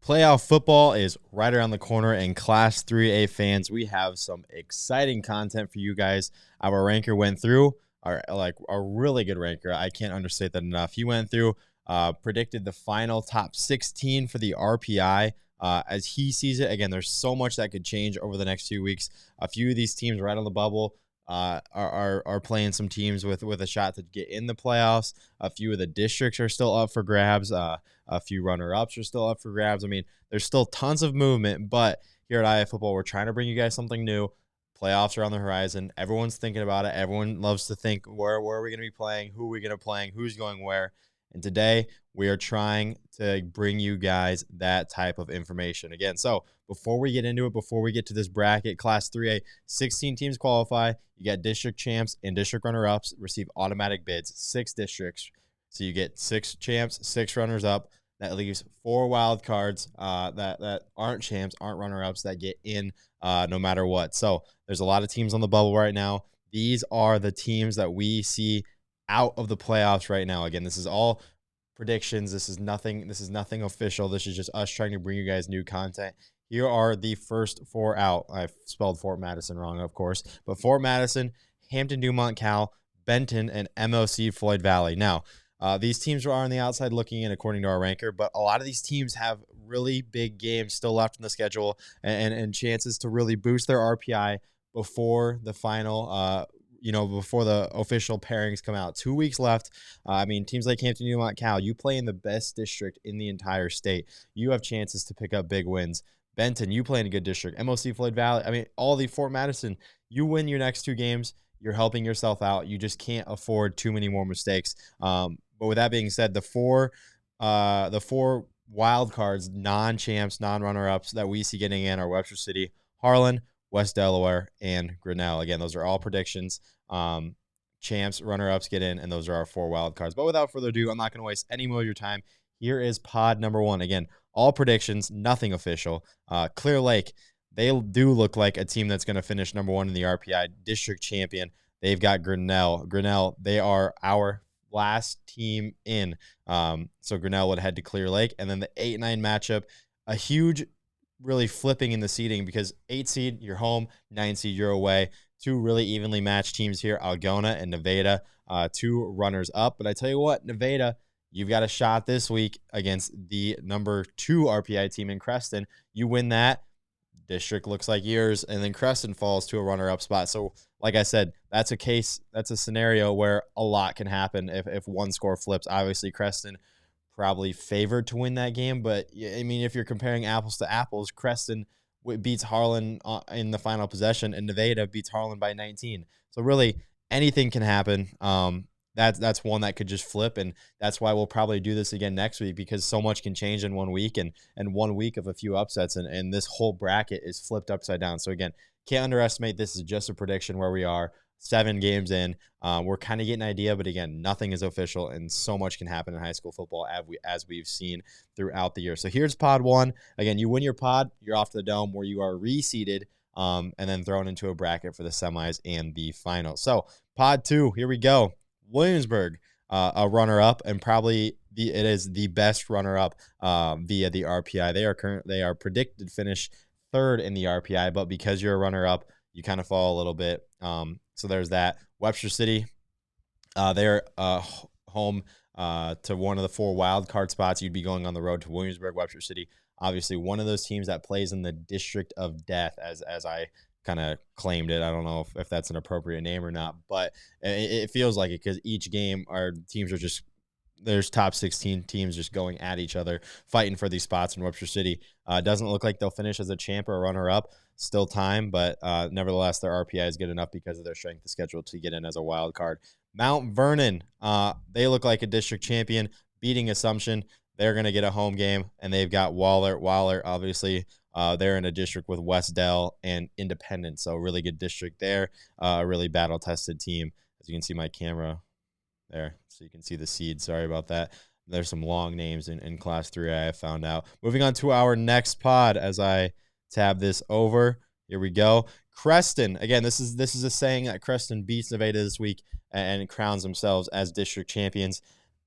Playoff football is right around the corner, and Class 3A fans, we have some exciting content for you guys. Our ranker went through, a really good ranker. I can't understate that enough. He went through, predicted the final top 16 for the RPI. As he sees it, again, there's so much that could change over the next few weeks. A few of these teams right on the bubble are playing some teams with a shot to get in the playoffs. A few of the districts are still up for grabs. A few runner-ups are still up for grabs. I mean, there's still tons of movement, but here at IF Football, we're trying to bring you guys something new. Playoffs are on the horizon. Everyone's thinking about it. Everyone loves to think, where are we going to be playing? Who are we going to play? Who's going where? And today, we are trying to bring you guys that type of information. Again, so before we get into it, before we get to this bracket, Class 3A, 16 teams qualify. You got district champs and district runner-ups receive automatic bids, 6 districts. So you get 6 champs, 6 runners-up. That leaves 4 wild cards that aren't champs, aren't runner-ups, that get in no matter what. So there's a lot of teams on the bubble right now. These are the teams that we see out of the playoffs right now. Again, this is all predictions. This is nothing official. This is just us trying to bring you guys new content. Here are the first 4 out. I spelled Fort Madison wrong, of course, but Fort Madison, Hampton, Dumont, Cal, Benton, and MOC Floyd Valley. Now, these teams are on the outside looking in according to our ranker, but a lot of these teams have really big games still left in the schedule and chances to really boost their RPI before the final, before the official pairings come out. 2 weeks left. I mean, teams like Hampton, Dumont, Cal, you play in the best district in the entire state. You have chances to pick up big wins. Benton, you play in a good district. MOC Floyd Valley, I mean, all the Fort Madison, you win your next 2 games, you're helping yourself out. You just can't afford too many more mistakes. But with that being said, the four wild cards, non-champs, non-runner-ups that we see getting in are Webster City, Harlan, West Delaware, and Grinnell. Again, those are all predictions. Champs, runner-ups get in, and those are our 4 wild cards. But without further ado, I'm not going to waste any more of your time. Here is pod number 1. Again, all predictions, nothing official. Clear Lake, they do look like a team that's going to finish number 1 in the RPI district champion. They've got Grinnell. Grinnell, they are our last team in. So Grinnell would head to Clear Lake. And then the 8-9 matchup, a huge really flipping in the seeding because 8 seed, you're home, 9 seed, you're away. 2 really evenly matched teams here, Algona and Nevada, 2 runners up. But I tell you what, Nevada, you've got a shot this week against the number 2 RPI team in Creston. You win that, district looks like yours, and then Creston falls to a runner-up spot. So, like I said, that's a scenario where a lot can happen if one score flips. Obviously, Creston probably favored to win that game, but, I mean, if you're comparing apples to apples, Creston beats Harlan in the final possession, and Nevada beats Harlan by 19. So, really, anything can happen. That's one that could just flip, and that's why we'll probably do this again next week because so much can change in 1 week and 1 week of a few upsets, and this whole bracket is flipped upside down. So again, can't underestimate this is just a prediction where we are 7 games in. We're kind of getting an idea, but again, nothing is official, and so much can happen in high school football as we've seen throughout the year. So here's pod 1. Again, you win your pod, you're off to the dome where you are reseeded and then thrown into a bracket for the semis and the finals. So pod 2, here we go. Williamsburg, a runner-up, and probably it is the best runner-up via the RPI. They are predicted to finish 3rd in the RPI, but because you're a runner-up, you kind of fall a little bit. So there's that. Webster City, they're home to one of the 4 wild card spots. You'd be going on the road to Williamsburg. Webster City, obviously one of those teams that plays in the district of death, as I kind of claimed it. I don't know if that's an appropriate name or not, but it feels like it because each game our teams are just there's top 16 teams just going at each other, fighting for these spots in Webster City. Doesn't look like they'll finish as a champ or a runner-up. Still time, but nevertheless, their RPI is good enough because of their strength of schedule to get in as a wild card. Mount Vernon, they look like a district champion, beating Assumption. They're going to get a home game, and they've got Waller. Waller, obviously, they're in a district with West Dell and Independence, so really good district there. A really battle-tested team. As you can see my camera there, so you can see the seed. Sorry about that. There's some long names in Class 3 I have found out. Moving on to our next pod as I tab this over. Here we go. Creston. Again, this is a saying that Creston beats Nevada this week and crowns themselves as district champions.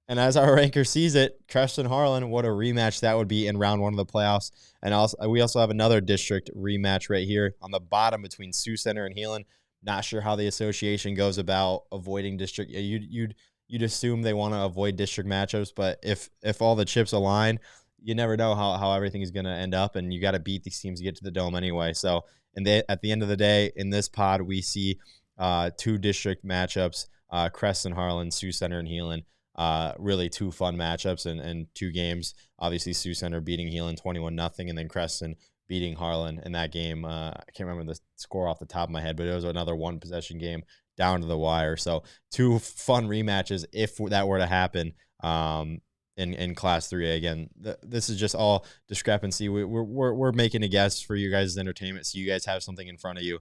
And as our ranker sees it, Creston Harlan, what a rematch that would be in round 1 of the playoffs. And also, we also have another district rematch right here on the bottom between Sioux Center and Heelan. Not sure how the association goes about avoiding district. You'd assume they want to avoid district matchups, but if all the chips align, you never know how everything is going to end up, and you got to beat these teams to get to the dome anyway. So, at the end of the day, in this pod, we see 2 district matchups: Creston Harlan, Sioux Center, and Heelan. Really 2 fun matchups and 2 games. Obviously, Sioux Center beating Heelan 21-0, and then Creston beating Harlan in that game. I can't remember the score off the top of my head, but it was another 1-possession game down to the wire. So 2 fun rematches if that were to happen in Class 3A. Again, this is just all discrepancy. We're making a guess for you guys' entertainment, so you guys have something in front of you,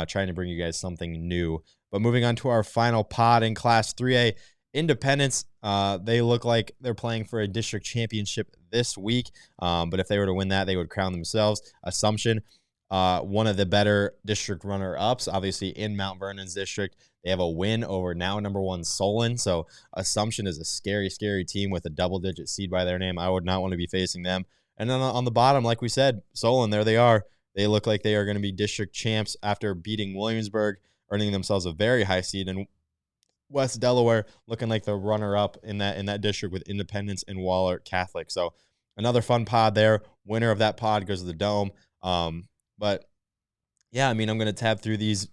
trying to bring you guys something new. But moving on to our final pod in Class 3A, Independence, they look like they're playing for a district championship this week. But if they were to win that, they would crown themselves. Assumption, one of the better district runner-ups, obviously in Mount Vernon's district. They have a win over now number 1 Solon. So Assumption is a scary, scary team with a double-digit seed by their name. I would not want to be facing them. And then on the bottom, like we said, Solon, there they are. They look like they are going to be district champs after beating Williamsburg, earning themselves a very high seed. And West Delaware looking like the runner-up in that district with Independence and Waller Catholic. So another fun pod there. Winner of that pod goes to the Dome. But yeah, I mean, I'm going to tab through these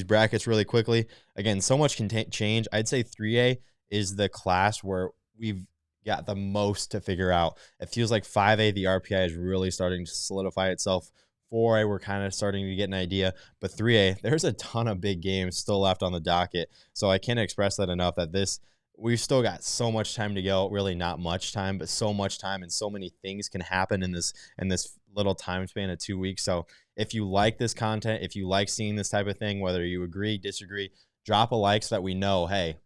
brackets really quickly. Again, so much can change. I'd say 3A is the class where we've got the most to figure out. It feels like 5A, the RPI is really starting to solidify itself. 4A, we're kind of starting to get an idea. But 3A, there's a ton of big games still left on the docket. So I can't express that enough, that we've still got so much time to go. Really not much time, but so much time, and so many things can happen in this little time span of 2 weeks. So if you like this content, if you like seeing this type of thing, whether you agree, disagree, drop a like so that we know, hey,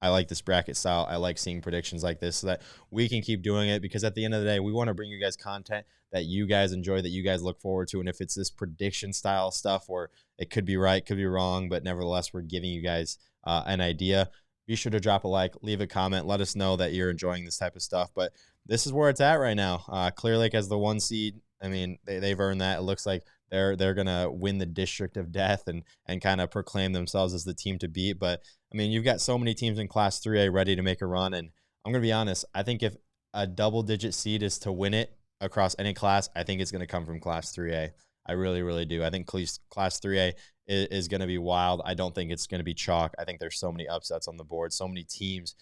I like this bracket style. I like seeing predictions like this so that we can keep doing it, because at the end of the day, we want to bring you guys content that you guys enjoy, that you guys look forward to. And if it's this prediction style stuff where it could be right, could be wrong, but nevertheless, we're giving you guys an idea, be sure to drop a like, leave a comment, let us know that you're enjoying this type of stuff. But this is where it's at right now. Clear Lake as the 1 seed. I mean, they've earned that. It looks like they're going to win the district of death and kind of proclaim themselves as the team to beat. But, I mean, you've got so many teams in Class 3A ready to make a run. And I'm going to be honest, I think if a double-digit seed is to win it across any class, I think it's going to come from Class 3A. I really, really do. I think Class 3A is going to be wild. I don't think it's going to be chalk. I think there's so many upsets on the board, so many teams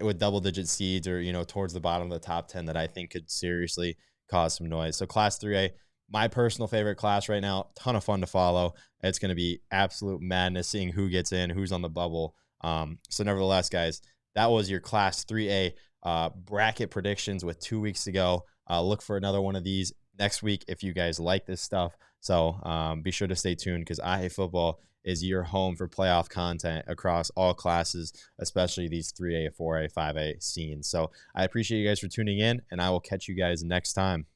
with double-digit seeds or, towards the bottom of the top 10 that I think could seriously cause some noise. So Class 3A, my personal favorite class right now, ton of fun to follow. It's going to be absolute madness seeing who gets in, who's on the bubble. So nevertheless, guys, that was your Class 3A bracket predictions with 2 weeks to go. Look for another one of these next week if you guys like this stuff. So be sure to stay tuned, because I Hate Football is your home for playoff content across all classes, especially these 3A, 4A, 5A scenes. So I appreciate you guys for tuning in, and I will catch you guys next time.